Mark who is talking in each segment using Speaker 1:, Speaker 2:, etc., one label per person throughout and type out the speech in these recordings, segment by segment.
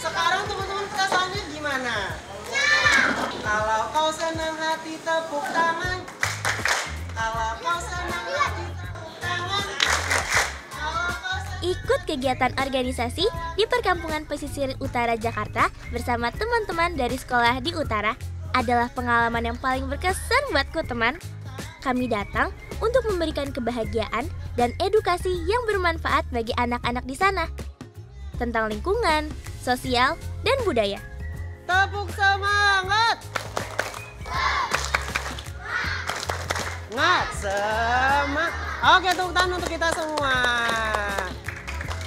Speaker 1: Sekarang teman-teman kita soalnya gimana? Kalau kau senang hati tepuk tangan. Kalau kau senang hati tepuk tangan.
Speaker 2: Ikut kegiatan organisasi di perkampungan pesisir utara Jakarta bersama teman-teman dari sekolah di utara adalah pengalaman yang paling berkesan buatku, teman. Kami datang untuk memberikan kebahagiaan dan edukasi yang bermanfaat bagi anak-anak di sana tentang lingkungan, sosial, dan budaya.
Speaker 1: Tepuk semangat! Semangat! Oke, tepuk tangan untuk kita semua.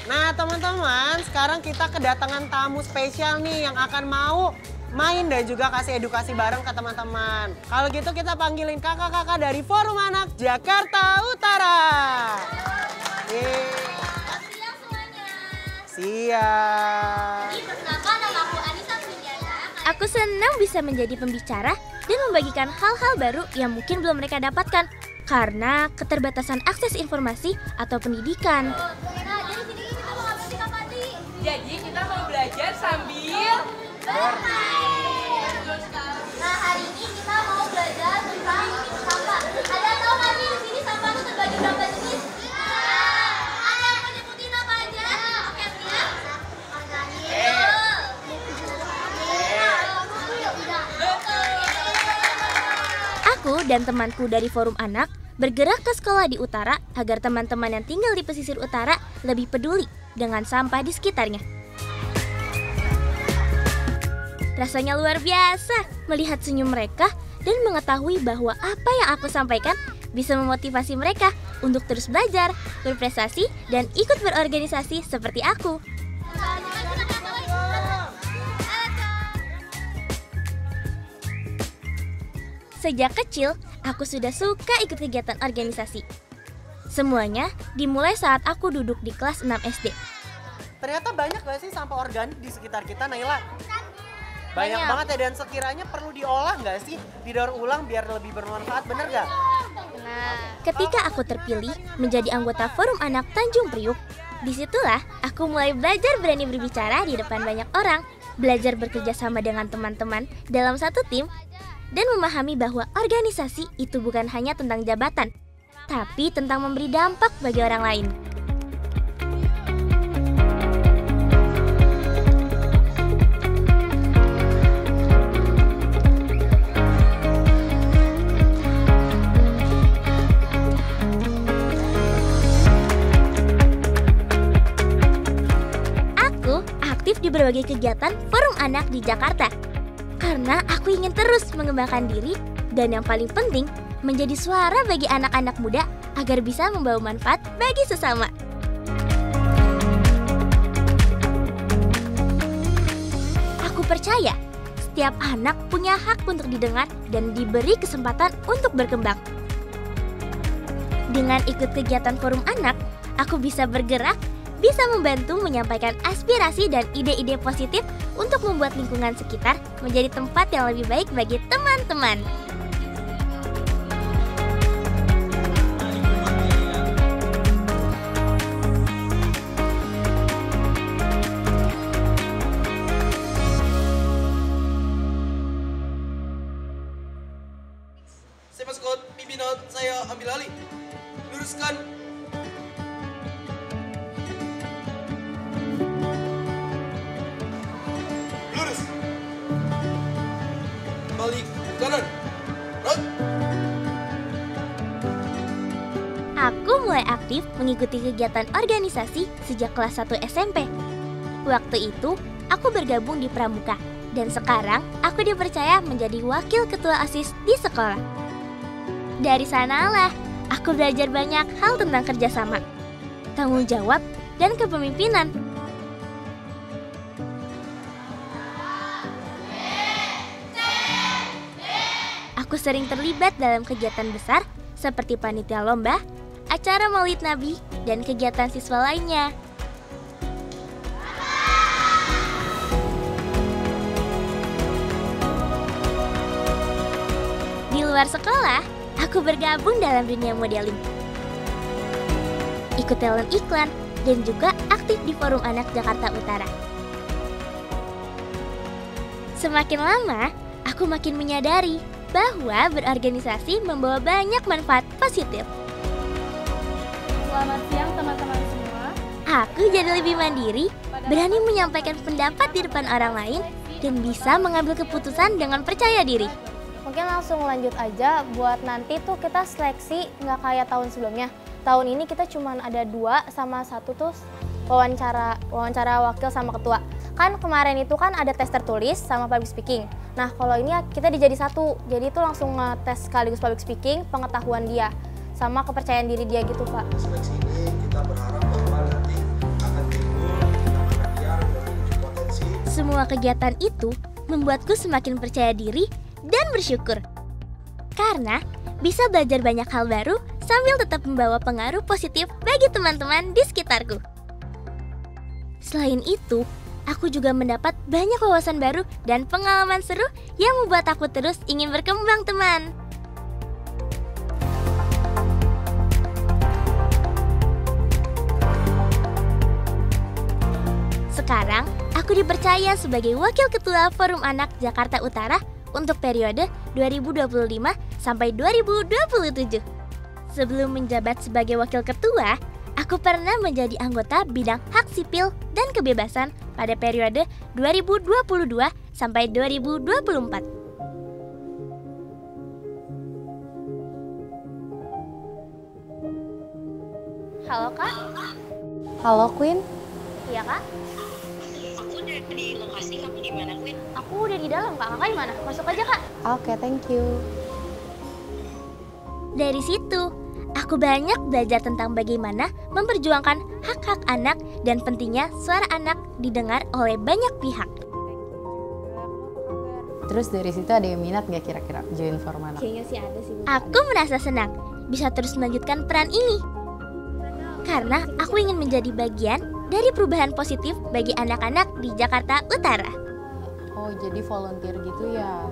Speaker 1: Nah, teman-teman, sekarang kita kedatangan tamu spesial nih yang akan mau main dan juga kasih edukasi bareng ke teman-teman. Kalau gitu kita panggilin kakak-kakak dari Forum Anak Jakarta Utara.
Speaker 2: Siap semuanya.
Speaker 1: Siap.
Speaker 2: Perkenalkan, nama aku Anissa Sunyana. Aku senang bisa menjadi pembicara dan membagikan hal-hal baru yang mungkin belum mereka dapatkan karena keterbatasan akses informasi atau pendidikan.
Speaker 3: Jadi kita mau belajar sambil
Speaker 2: bermain. Nah, hari ini kita mau belajar tentang sampah. Ada tahu nggak nih di sini sampah itu terbagi berapa jenis? Ada yang mau nyebutin apa aja? Oke, siap. Aku dan temanku dari Forum Anak bergerak ke sekolah di utara agar teman-teman yang tinggal di pesisir utara lebih peduli dengan sampah di sekitarnya. Rasanya luar biasa melihat senyum mereka dan mengetahui bahwa apa yang aku sampaikan bisa memotivasi mereka untuk terus belajar, berprestasi, dan ikut berorganisasi seperti aku. Sejak kecil, aku sudah suka ikut kegiatan organisasi. Semuanya dimulai saat aku duduk di kelas 6 SD.
Speaker 1: Ternyata banyak gak sih sampah organik di sekitar kita, Naila? Banyak banget ya, dan sekiranya perlu diolah gak sih? Didaur ulang biar lebih bermanfaat, bener gak?
Speaker 2: Ketika aku terpilih menjadi anggota Forum Anak Tanjung Priuk, disitulah aku mulai belajar berani berbicara di depan banyak orang, belajar bekerja sama dengan teman-teman dalam satu tim, dan memahami bahwa organisasi itu bukan hanya tentang jabatan, tapi tentang memberi dampak bagi orang lain. Aku aktif di berbagai kegiatan Forum Anak di Jakarta, karena aku ingin terus mengembangkan diri dan yang paling penting, menjadi suara bagi anak-anak muda agar bisa membawa manfaat bagi sesama. Aku percaya setiap anak punya hak untuk didengar dan diberi kesempatan untuk berkembang. Dengan ikut kegiatan Forum Anak, aku bisa bergerak, bisa membantu menyampaikan aspirasi dan ide-ide positif untuk membuat lingkungan sekitar menjadi tempat yang lebih baik bagi teman-teman.
Speaker 4: Saya maskot pimpinan, saya ambil alih. Luruskan. Lurus. Balik kanan. Rot.
Speaker 2: Aku mulai aktif mengikuti kegiatan organisasi sejak kelas 1 SMP. Waktu itu, aku bergabung di Pramuka, dan sekarang aku dipercaya menjadi wakil ketua OSIS di sekolah. Dari sanalah, aku belajar banyak hal tentang kerjasama, tanggung jawab, dan kepemimpinan. Aku sering terlibat dalam kegiatan besar seperti panitia lomba, acara Maulid Nabi, dan kegiatan siswa lainnya. Di luar sekolah, aku bergabung dalam dunia modeling, ikut talent iklan, dan juga aktif di Forum Anak Jakarta Utara. Semakin lama, aku makin menyadari bahwa berorganisasi membawa banyak manfaat positif.
Speaker 5: Selamat siang teman-teman semua.
Speaker 2: Aku jadi lebih mandiri, berani menyampaikan pendapat di depan orang lain, dan bisa mengambil keputusan dengan percaya diri.
Speaker 5: Mungkin langsung lanjut aja, buat nanti tuh kita seleksi nggak kayak tahun sebelumnya. Tahun ini kita cuma ada 2 sama 1 tuh wawancara wakil sama ketua. Kan kemarin itu kan ada tes tertulis sama public speaking. Nah kalau ini kita dijadi 1, jadi itu langsung ngetes sekaligus public speaking, pengetahuan dia, sama kepercayaan diri dia gitu Pak.
Speaker 6: Seleksi ini kita berharap bahwa nanti akan timbul anak-anak yang memiliki potensi.
Speaker 2: Semua kegiatan itu membuatku semakin percaya diri dan bersyukur. Karena bisa belajar banyak hal baru sambil tetap membawa pengaruh positif bagi teman-teman di sekitarku. Selain itu, aku juga mendapat banyak wawasan baru dan pengalaman seru yang membuat aku terus ingin berkembang, teman. Sekarang, aku dipercaya sebagai Wakil Ketua Forum Anak Jakarta Utara untuk periode 2025 sampai 2027. Sebelum menjabat sebagai Wakil Ketua, aku pernah menjadi anggota bidang hak sipil dan kebebasan pada periode 2022 sampai 2024.
Speaker 5: Halo Kak. Halo Queen.
Speaker 2: Iya Kak?
Speaker 7: Aku udah di lokasi, kamu di mana, Queen?
Speaker 2: Aku udah di dalam Kak, Kakak di mana? Masuk aja Kak.
Speaker 5: Oke, thank you.
Speaker 2: Dari situ, aku banyak belajar tentang bagaimana memperjuangkan hak-hak anak dan pentingnya suara anak didengar oleh banyak pihak.
Speaker 8: Terus dari situ ada yang minat nggak kira-kira join Forum Anak?
Speaker 5: Kayaknya sih ada sih.
Speaker 2: Aku merasa senang bisa terus melanjutkan peran ini. Karena aku ingin menjadi bagian dari perubahan positif bagi anak-anak di Jakarta Utara.
Speaker 8: Oh, jadi volunteer gitu ya?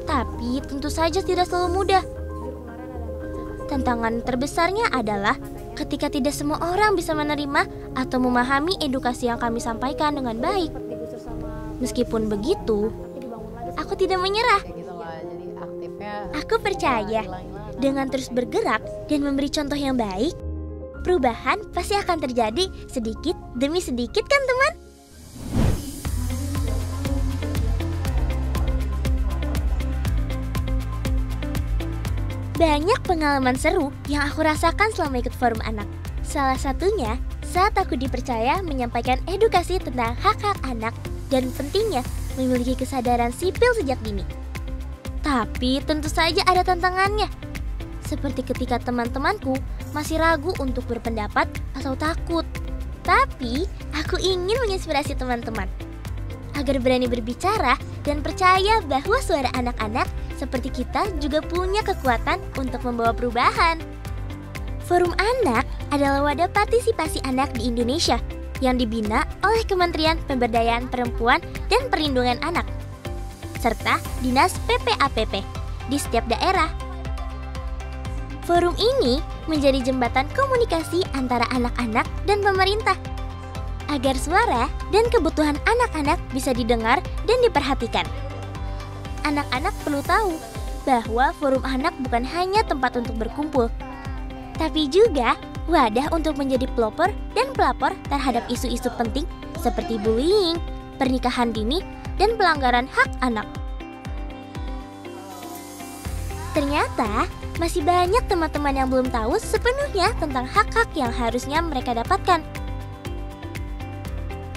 Speaker 2: Tapi tentu saja tidak selalu mudah. Tantangan terbesarnya adalah ketika tidak semua orang bisa menerima atau memahami edukasi yang kami sampaikan dengan baik. Meskipun begitu, aku tidak menyerah.
Speaker 8: Kayak gitu lah, jadi aktifnya.
Speaker 2: Aku percaya dengan terus bergerak dan memberi contoh yang baik, perubahan pasti akan terjadi sedikit demi sedikit kan teman? Banyak pengalaman seru yang aku rasakan selama ikut Forum Anak. Salah satunya saat aku dipercaya menyampaikan edukasi tentang hak-hak anak dan pentingnya memiliki kesadaran sipil sejak dini. Tapi tentu saja ada tantangannya. Seperti ketika teman-temanku masih ragu untuk berpendapat atau takut. Tapi aku ingin menginspirasi teman-teman agar berani berbicara dan percaya bahwa suara anak-anak seperti kita juga punya kekuatan untuk membawa perubahan. Forum Anak adalah wadah partisipasi anak di Indonesia yang dibina oleh Kementerian Pemberdayaan Perempuan dan Perlindungan Anak serta Dinas PPAPP di setiap daerah. Forum ini menjadi jembatan komunikasi antara anak-anak dan pemerintah agar suara dan kebutuhan anak-anak bisa didengar dan diperhatikan. Anak-anak perlu tahu bahwa Forum Anak bukan hanya tempat untuk berkumpul, tapi juga wadah untuk menjadi pelopor dan pelapor terhadap isu-isu penting seperti bullying, pernikahan dini, dan pelanggaran hak anak. Ternyata masih banyak teman-teman yang belum tahu sepenuhnya tentang hak-hak yang harusnya mereka dapatkan.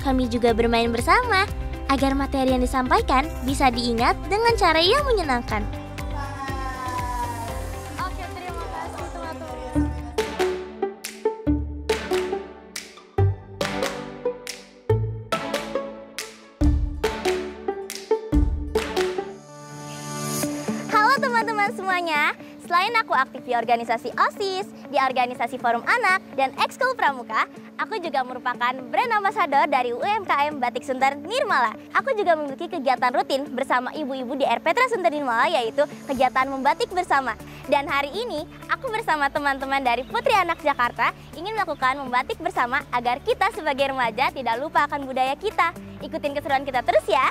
Speaker 2: Kami juga bermain bersama agar materi yang disampaikan bisa diingat dengan cara yang menyenangkan.
Speaker 5: Oke, terima kasih teman-teman.
Speaker 2: Halo teman-teman semuanya. Selain aku aktif di organisasi OSIS, di organisasi Forum Anak, dan Ekskul Pramuka, aku juga merupakan brand ambassador dari UMKM Batik Sunter Nirmala. Aku juga memiliki kegiatan rutin bersama ibu-ibu di RPTRA Sunter Nirmala, yaitu kegiatan membatik bersama. Dan hari ini, aku bersama teman-teman dari Putri Anak Jakarta ingin melakukan membatik bersama agar kita sebagai remaja tidak lupa akan budaya kita. Ikutin keseruan kita terus ya!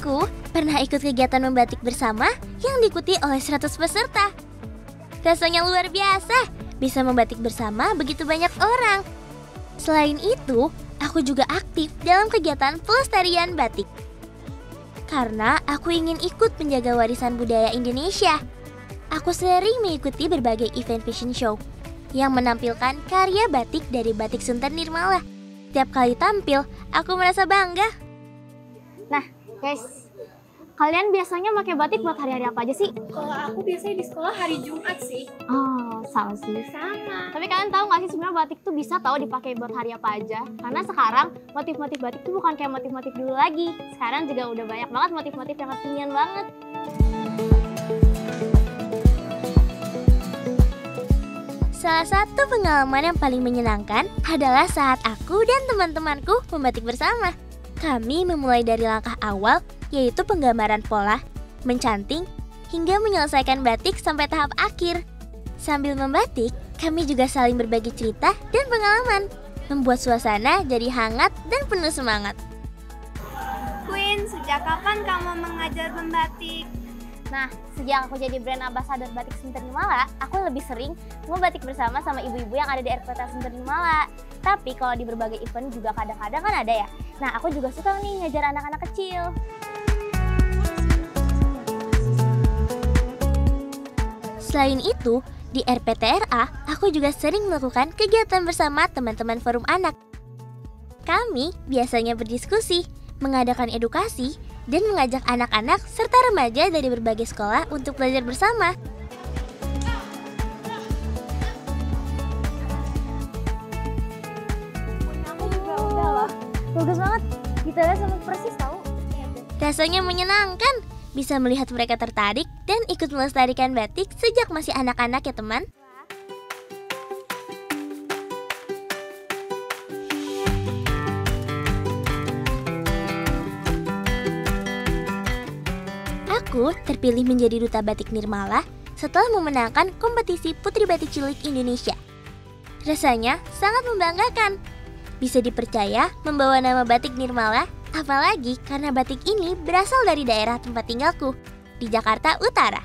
Speaker 2: Aku pernah ikut kegiatan membatik bersama yang diikuti oleh 100 peserta. Rasanya luar biasa, bisa membatik bersama begitu banyak orang. Selain itu, aku juga aktif dalam kegiatan pelestarian batik. Karena aku ingin ikut menjaga warisan budaya Indonesia. Aku sering mengikuti berbagai event fashion show yang menampilkan karya batik dari Batik Sunter Nirmala. Tiap kali tampil, aku merasa bangga.
Speaker 5: Nah, guys, kalian biasanya pakai batik buat hari-hari apa aja sih?
Speaker 3: Kalau aku biasanya di sekolah hari Jumat sih.
Speaker 5: Oh, sama sih.
Speaker 3: Sama.
Speaker 5: Tapi kalian tahu nggak sih sebenarnya batik tuh bisa tahu dipakai buat hari apa aja? Karena sekarang motif-motif batik tuh bukan kayak motif-motif dulu lagi. Sekarang juga udah banyak banget motif-motif yang kekinian banget.
Speaker 2: Salah satu pengalaman yang paling menyenangkan adalah saat aku dan teman-temanku membatik bersama. Kami memulai dari langkah awal, yaitu penggambaran pola, mencanting, hingga menyelesaikan batik sampai tahap akhir. Sambil membatik, kami juga saling berbagi cerita dan pengalaman, membuat suasana jadi hangat dan penuh semangat.
Speaker 9: Queen, sejak kapan kamu mengajar membatik?
Speaker 5: Nah, sejak aku jadi brand ambassador Batik Sunter Nirmala, aku lebih sering membatik bersama sama ibu-ibu yang ada di RPT Sunter Nirmala. Tapi kalau di berbagai event juga kadang-kadang kan ada ya. Nah, aku juga suka nih ngajar anak-anak kecil.
Speaker 2: Selain itu, di RPTRA, aku juga sering melakukan kegiatan bersama teman-teman forum anak. Kami biasanya berdiskusi, mengadakan edukasi, dan mengajak anak-anak serta remaja dari berbagai sekolah untuk belajar bersama.
Speaker 5: Aku juga udah loh. Bagus banget. Detailnya sama persis tahu.
Speaker 2: Rasanya menyenangkan bisa melihat mereka tertarik dan ikut melestarikan batik sejak masih anak-anak ya teman. Aku terpilih menjadi Duta Batik Nirmala setelah memenangkan kompetisi Putri Batik Cilik Indonesia. Rasanya sangat membanggakan. Bisa dipercaya membawa nama Batik Nirmala, apalagi karena batik ini berasal dari daerah tempat tinggalku, di Jakarta Utara.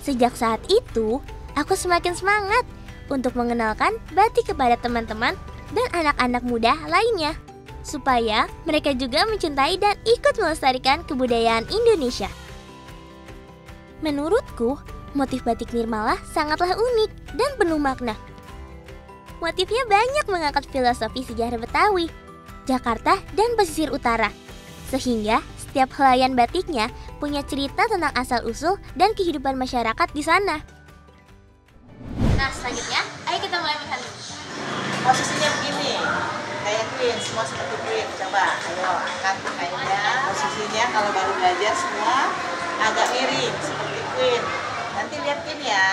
Speaker 2: Sejak saat itu, aku semakin semangat untuk mengenalkan batik kepada teman-teman dan anak-anak muda lainnya, supaya mereka juga mencintai dan ikut melestarikan kebudayaan Indonesia. Menurutku, motif batik Nirmala sangatlah unik dan penuh makna. Motifnya banyak mengangkat filosofi sejarah Betawi, Jakarta, dan pesisir utara, sehingga setiap helaian batiknya punya cerita tentang asal-usul dan kehidupan masyarakat di sana. Nah, selanjutnya, ayo kita mulai menghadap.
Speaker 10: Posisinya begini, kayak Queen, semua seperti Queen. Coba, ayo angkat pakainya. Posisinya kalau baru belajar semua agak miring seperti Queen. Nanti lihat Queen ya.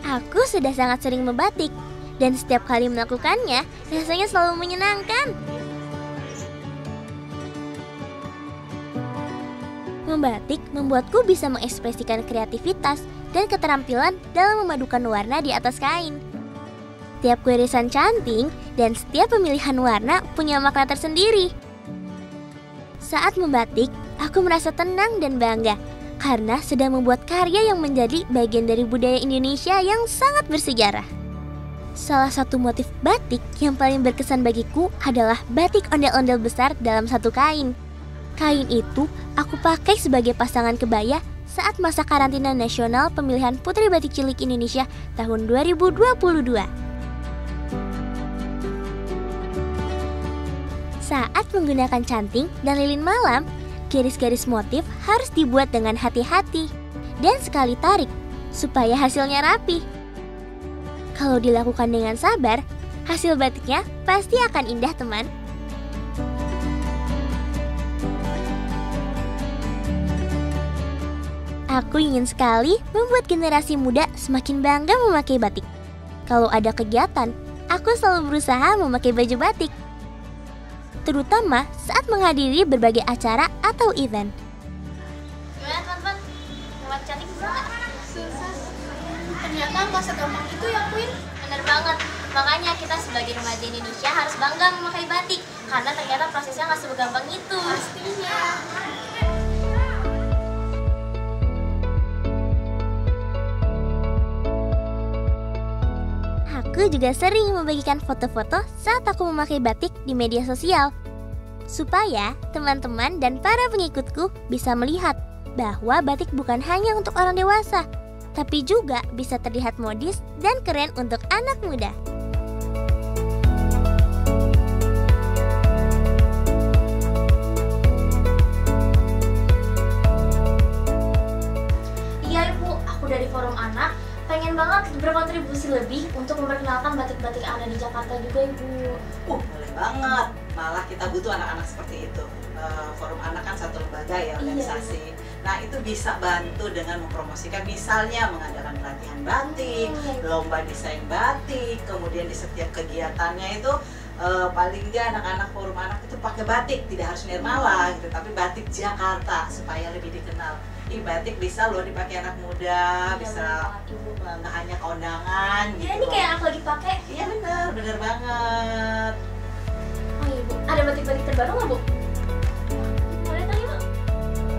Speaker 2: Aku sudah sangat sering membatik, dan setiap kali melakukannya, rasanya selalu menyenangkan. Membatik membuatku bisa mengekspresikan kreativitas dan keterampilan dalam memadukan warna di atas kain. Tiap irisan canting dan setiap pemilihan warna punya makna tersendiri. Saat membatik, aku merasa tenang dan bangga karena sedang membuat karya yang menjadi bagian dari budaya Indonesia yang sangat bersejarah. Salah satu motif batik yang paling berkesan bagiku adalah batik ondel-ondel besar dalam satu kain. Kain itu aku pakai sebagai pasangan kebaya saat masa karantina nasional pemilihan Putri Batik Cilik Indonesia tahun 2022. Saat menggunakan canting dan lilin malam, garis-garis motif harus dibuat dengan hati-hati dan sekali tarik supaya hasilnya rapi. Kalau dilakukan dengan sabar, hasil batiknya pasti akan indah, teman. Aku ingin sekali membuat generasi muda semakin bangga memakai batik. Kalau ada kegiatan, aku selalu berusaha memakai baju batik, terutama saat menghadiri berbagai acara atau event.
Speaker 5: Gimana teman-teman? Membuat cantik susah nggak?
Speaker 3: Susah. Ternyata nggak segampang itu ya Queen.
Speaker 5: Bener
Speaker 2: bener banget. Makanya kita sebagai remaja Indonesia harus bangga memakai batik. Karena ternyata prosesnya nggak segampang itu. Pastinya. Aku juga sering membagikan foto-foto saat aku memakai batik di media sosial. Supaya teman-teman dan para pengikutku bisa melihat bahwa batik bukan hanya untuk orang dewasa, tapi juga bisa terlihat modis dan keren untuk anak muda. Iya Ibu, aku dari Forum Anak pengen banget berkontribusi lebih untuk memperkenalkan batik-batik yang ada di Jakarta juga Ibu.
Speaker 10: Boleh banget. Malah kita butuh anak-anak seperti itu. Forum Anak kan satu lembaga ya, organisasi. Nah itu bisa bantu dengan mempromosikan, misalnya mengadakan pelatihan batik, lomba desain batik, kemudian di setiap kegiatannya itu paling nggak anak-anak Forum Anak itu pakai batik, tidak harus Nirmala gitu, tapi batik Jakarta supaya lebih dikenal. Batik bisa loh dipakai anak muda, bisa nggak hanya kondangan gitu.
Speaker 2: Ya ini kayak aku lagi pakai.
Speaker 10: Iya bener banget.
Speaker 2: Oh iya Bu, ada batik-batik terbaru nggak Bu? Boleh tanya Bu?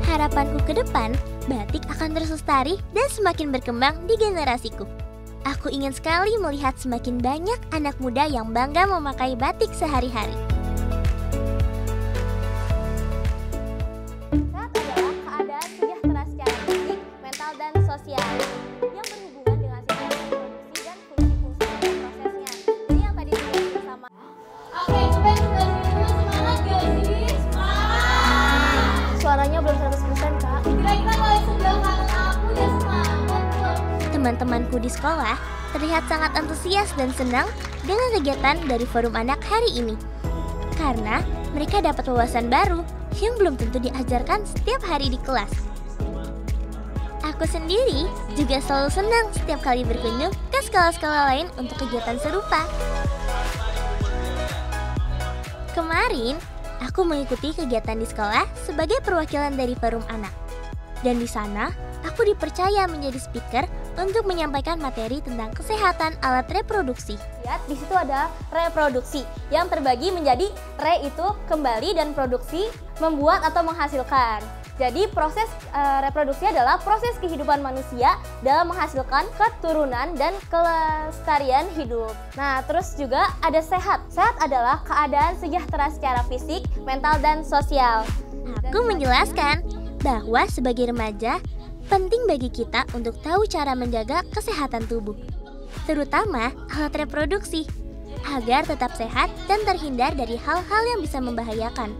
Speaker 2: Harapanku ke depan, batik akan terus lestari dan semakin berkembang di generasiku. Aku ingin sekali melihat semakin banyak anak muda yang bangga memakai batik sehari-hari.
Speaker 5: Sehat adalah keadaan sejahtera secara fisik, mental, dan sosial yang berhubungan dengan sistem reproduksi dan fungsi-fungsi pada prosesnya. Ini yang tadi dibahas bersama.
Speaker 9: Oke, coba semangat gak sih? Semangat!
Speaker 5: Suaranya belum 100% Kak.
Speaker 9: Kira-kira kalau sebelah kanan aku udah semangat tuh.
Speaker 2: Teman-temanku di sekolah terlihat sangat antusias dan senang dengan kegiatan dari Forum Anak hari ini. Karena mereka dapat wawasan baru yang belum tentu diajarkan setiap hari di kelas. Aku sendiri juga selalu senang setiap kali berkunjung ke sekolah-sekolah lain untuk kegiatan serupa. Kemarin, aku mengikuti kegiatan di sekolah sebagai perwakilan dari Forum Anak. Dan di sana, aku dipercaya menjadi speaker untuk menyampaikan materi tentang kesehatan alat reproduksi.
Speaker 5: Lihat, di situ ada reproduksi yang terbagi menjadi re itu kembali dan produksi membuat atau menghasilkan. Jadi proses reproduksi adalah proses kehidupan manusia dalam menghasilkan keturunan dan kelestarian hidup. Nah, terus juga ada sehat. Sehat adalah keadaan sejahtera secara fisik, mental, dan sosial.
Speaker 2: Aku menjelaskan bahwa sebagai remaja, penting bagi kita untuk tahu cara menjaga kesehatan tubuh, terutama alat reproduksi, agar tetap sehat dan terhindar dari hal-hal yang bisa membahayakan.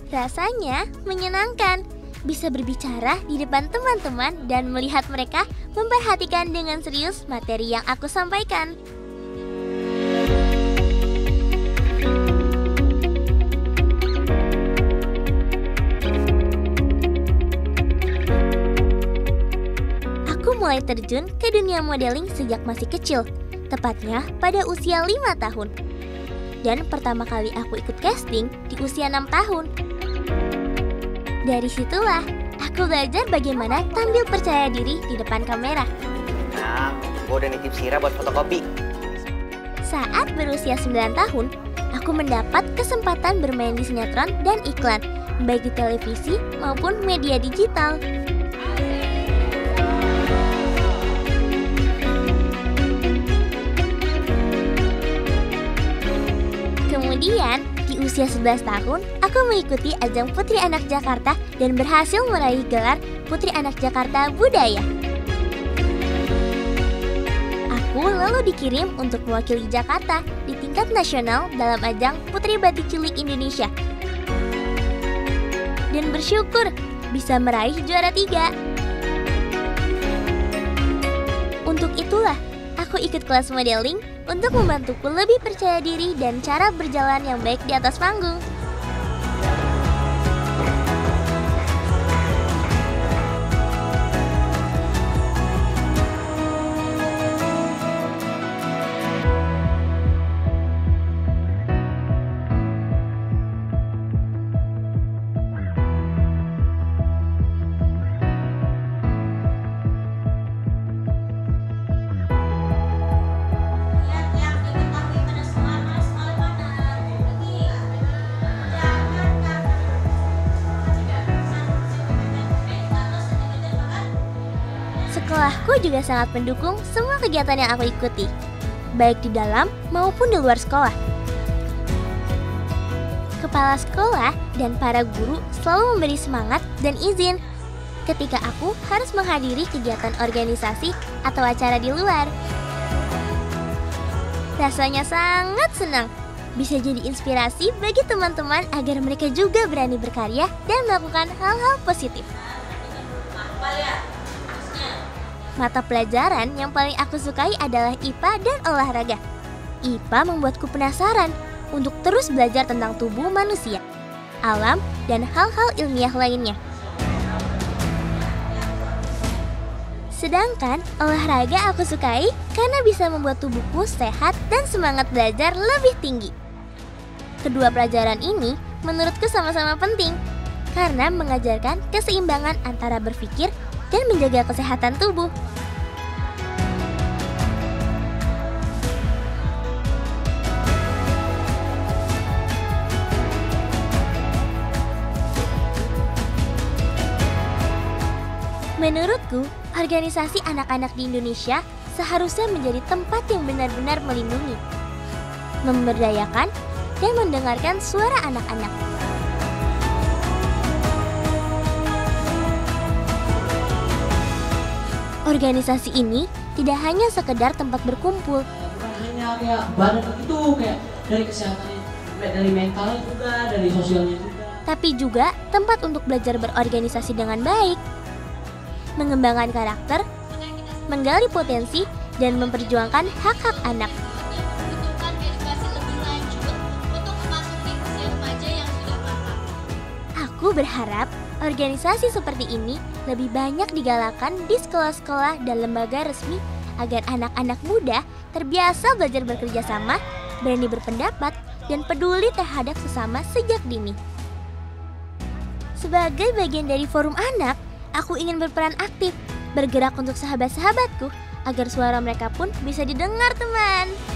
Speaker 2: Rasanya menyenangkan bisa berbicara di depan teman-teman dan melihat mereka memperhatikan dengan serius materi yang aku sampaikan. Aku mulai terjun ke dunia modeling sejak masih kecil, tepatnya pada usia 5 tahun. Dan pertama kali aku ikut casting di usia 6 tahun. Dari situlah, aku belajar bagaimana tampil percaya diri di depan kamera.
Speaker 11: Nah, gue udah nitip Sira buat fotokopi.
Speaker 2: Saat berusia 9 tahun, aku mendapat kesempatan bermain di sinetron dan iklan, baik di televisi maupun media digital. Kemudian, di usia 11 tahun, aku mengikuti ajang Putri Anak Jakarta dan berhasil meraih gelar Putri Anak Jakarta Budaya. Aku lalu dikirim untuk mewakili Jakarta di tingkat nasional dalam ajang Putri Batik Cilik Indonesia. Dan bersyukur bisa meraih juara 3. Untuk itulah, aku ikut kelas modeling untuk membantuku lebih percaya diri dan cara berjalan yang baik di atas panggung. Aku juga sangat mendukung semua kegiatan yang aku ikuti, baik di dalam maupun di luar sekolah. Kepala sekolah dan para guru selalu memberi semangat dan izin ketika aku harus menghadiri kegiatan organisasi atau acara di luar. Rasanya sangat senang bisa jadi inspirasi bagi teman-teman agar mereka juga berani berkarya dan melakukan hal-hal positif. Mata pelajaran yang paling aku sukai adalah IPA dan olahraga. IPA membuatku penasaran untuk terus belajar tentang tubuh manusia, alam, dan hal-hal ilmiah lainnya. Sedangkan olahraga aku sukai karena bisa membuat tubuhku sehat dan semangat belajar lebih tinggi. Kedua pelajaran ini menurutku sama-sama penting karena mengajarkan keseimbangan antara berpikir dan menjaga kesehatan tubuh. Menurutku, organisasi anak-anak di Indonesia seharusnya menjadi tempat yang benar-benar melindungi, memberdayakan, dan mendengarkan suara anak-anak. Organisasi ini tidak hanya sekedar tempat berkumpul,
Speaker 12: bukan hanya kayak badan itu, kayak dari kesehatannya, dari mentalnya juga, dari sosialnya juga,
Speaker 2: tapi juga tempat untuk belajar berorganisasi dengan baik, mengembangkan karakter, menggali potensi, dan memperjuangkan hak-hak anak.
Speaker 9: Membutuhkan edukasi lebih lanjut untuk memasuki usia remaja yang sudah matang.
Speaker 2: Aku berharap organisasi seperti ini lebih banyak digalakan di sekolah-sekolah dan lembaga resmi agar anak-anak muda terbiasa belajar bekerja sama, berani berpendapat, dan peduli terhadap sesama sejak dini. Sebagai bagian dari forum anak, aku ingin berperan aktif, bergerak untuk sahabat-sahabatku, agar suara mereka pun bisa didengar, teman.